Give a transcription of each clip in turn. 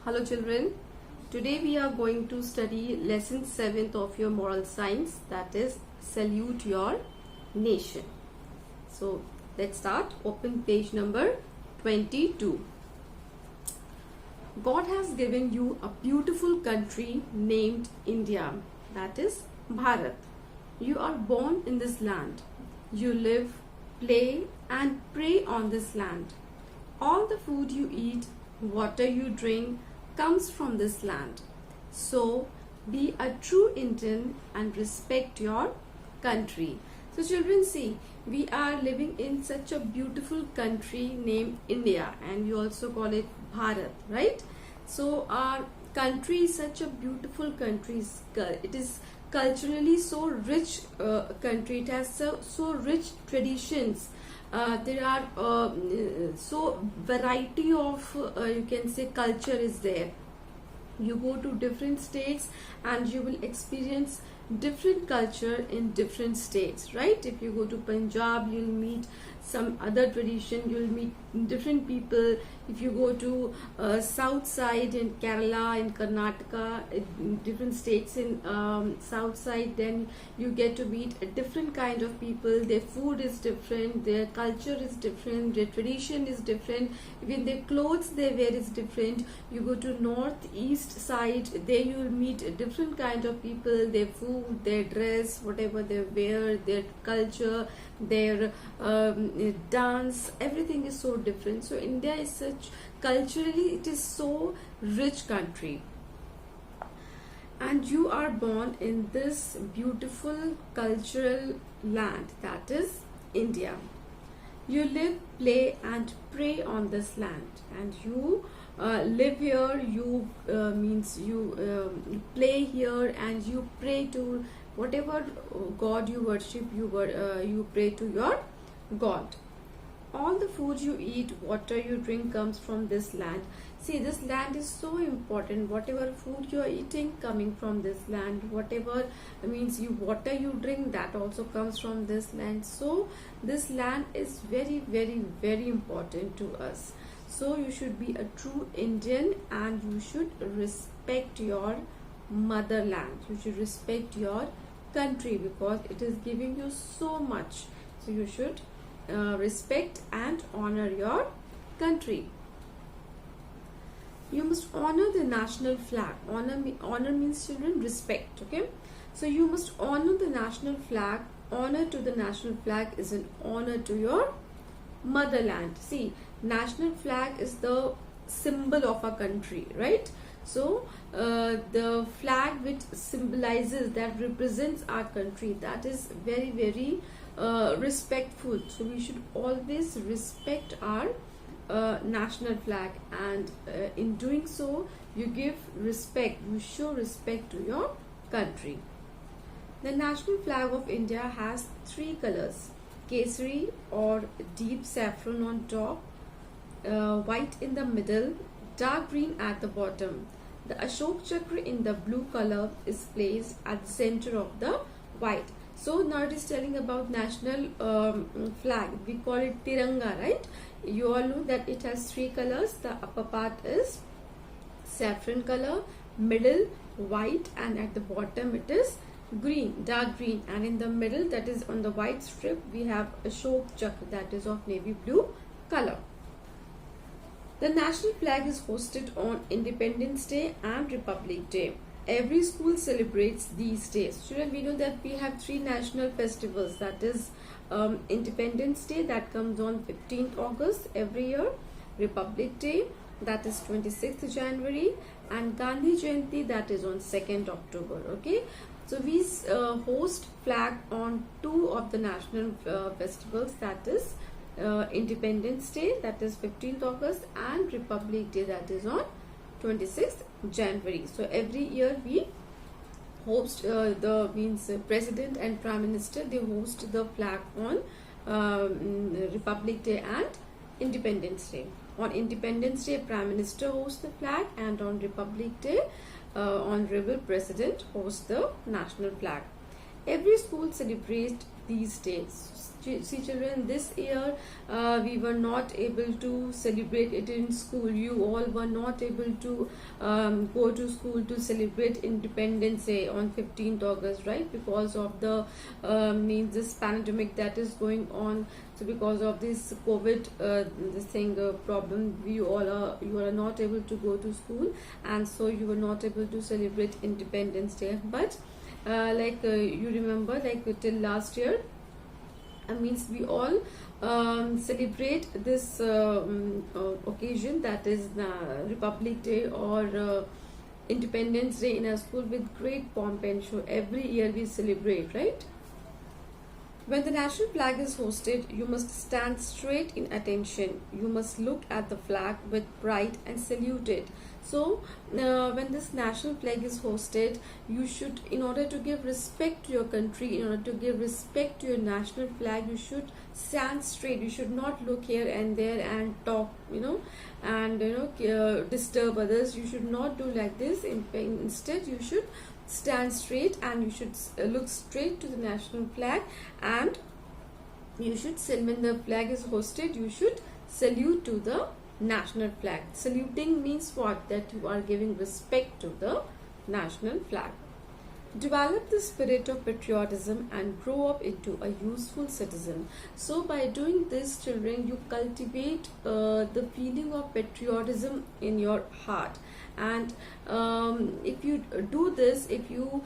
Hello children, today we are going to study lesson 7th of your moral science, that is salute your nation. So let's start. Open page number 22. God has given you a beautiful country named India, that is Bharat. You are born in this land. You live, play and pray on this land. All the food you eat, water you drink comes from this land. So be a true Indian and respect your country. So children, see, we are living in such a beautiful country named India, and we also call it Bharat, right? So our country is such a beautiful country. It is culturally so rich country. It has so rich traditions. There are so variety of you can say culture is there. You go to different states and you will experience different culture in different states, right? If you go to Punjab, you'll meet some other tradition, you'll meet different people. If you go to south side in Kerala, in Karnataka, in different states in south side, then you get to meet a different kind of people. Their food is different, their culture is different, their tradition is different, even their clothes they wear is different. You go to north east side, there you will meet a different kind of people, their food, their dress, whatever they wear, their culture, their dance, everything is so different. So India is such, culturally it is so rich country, and you are born in this beautiful cultural land, that is India. You live, play and pray on this land, and you live here, you means you play here and you pray to whatever God you worship, you pray to your God. All the food you eat, water you drink comes from this land. See, this land is so important. Whatever food you are eating coming from this land, whatever means you water you drink, that also comes from this land. So this land is very, very, very important to us. So you should be a true Indian and you should respect your motherland. You should respect your country because it is giving you so much. So you should respect and honor your country. You must honor the national flag. Honor means, children, respect. Okay, so you must honor the national flag. Honor to the national flag is an honor to your motherland. See, national flag is the symbol of our country, right? So the flag which symbolizes, that represents our country, that is very, very respectful. So we should always respect our national flag, and in doing so you give respect, you show respect to your country. The national flag of India has 3 colors: Kesari or deep saffron on top, white in the middle, dark green at the bottom. The Ashok Chakra in the blue color is placed at the center of the white. So now it is telling about national flag. We call it Tiranga, right? You all know that it has 3 colors. The upper part is saffron color, middle white, and at the bottom it is green, dark green, and in the middle, that is on the white strip, we have Ashok Chakra, that is of navy blue color. The national flag is hosted on Independence Day and Republic Day. Every school celebrates these days. Children, we know that we have 3 national festivals, that is Independence Day, that comes on 15th August every year, Republic Day, that is 26th January, and Gandhi Jayanti, that is on 2nd October. Okay, so we host flag on 2 of the national festivals, that is Independence Day, that is 15th August, and Republic Day, that is on 26th January. So every year we host President and Prime Minister, they host the flag on Republic Day and Independence Day. On Independence Day, Prime Minister hosts the flag, and on Republic Day, Honorable President hosts the national flag. Every school celebrates these days. See children, this year we were not able to celebrate it in school. You all were not able to go to school to celebrate Independence Day on 15th August, right? Because of the means this pandemic that is going on. So because of this COVID problem, you are not able to go to school, and so you were not able to celebrate Independence Day. But you remember, like till last year, means we all celebrate this occasion, that is Republic Day or Independence Day in our school with great pomp and show. Every year we celebrate, right? When the national flag is hoisted, you must stand straight in attention. You must look at the flag with pride and salute it. So, when this national flag is hoisted, you should, in order to give respect to your country, in order to give respect to your national flag, you should stand straight. You should not look here and there and talk, and disturb others. You should not do like this. Instead, you should stand straight, and you should look straight to the national flag, and you should, when the flag is hoisted, you should salute to the national flag. Saluting means what? That you are giving respect to the national flag. Develop the spirit of patriotism and grow up into a useful citizen. So by doing this, children, you cultivate the feeling of patriotism in your heart. And if you do this, if you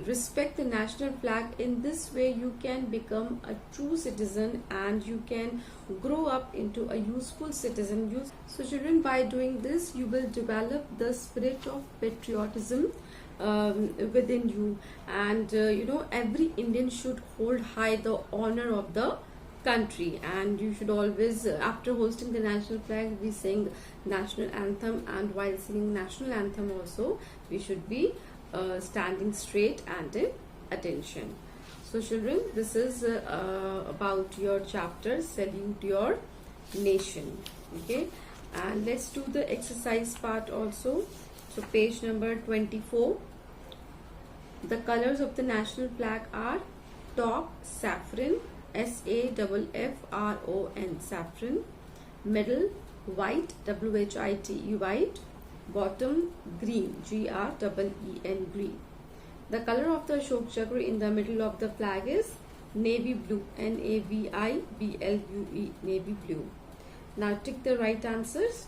respect the national flag, in this way you can become a true citizen and you can grow up into a useful citizen. So children, by doing this, you will develop the spirit of patriotism within you, and every Indian should hold high the honor of the country, and you should always, after hosting the national flag, we sing national anthem, and while singing national anthem also we should be standing straight and in attention. So children, this is about your chapter Salute Your Nation. Okay, and let's do the exercise part also. So page number 24. The colors of the national flag are: top saffron, SAFFRON, saffron; middle white, WHITE, white; bottom green, GREEN, green. The color of the Ashok Chakra in the middle of the flag is navy blue, NAVIBLUE, navy blue. Now tick the right answers.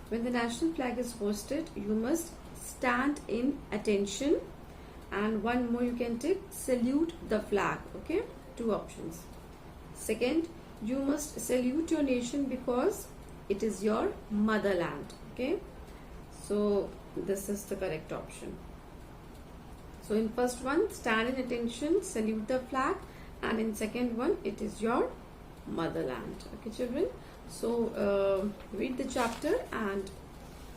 When the national flag is hoisted, you must stand in attention, and one more you can tick, salute the flag. Okay, two options. Second, you must salute your nation because it is your motherland. Okay, so this is the correct option. So in first one, stand in attention, salute the flag, and in second one, it is your motherland. Okay children, so read the chapter, and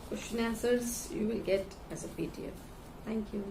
question answers you will get as a PDF. Thank you.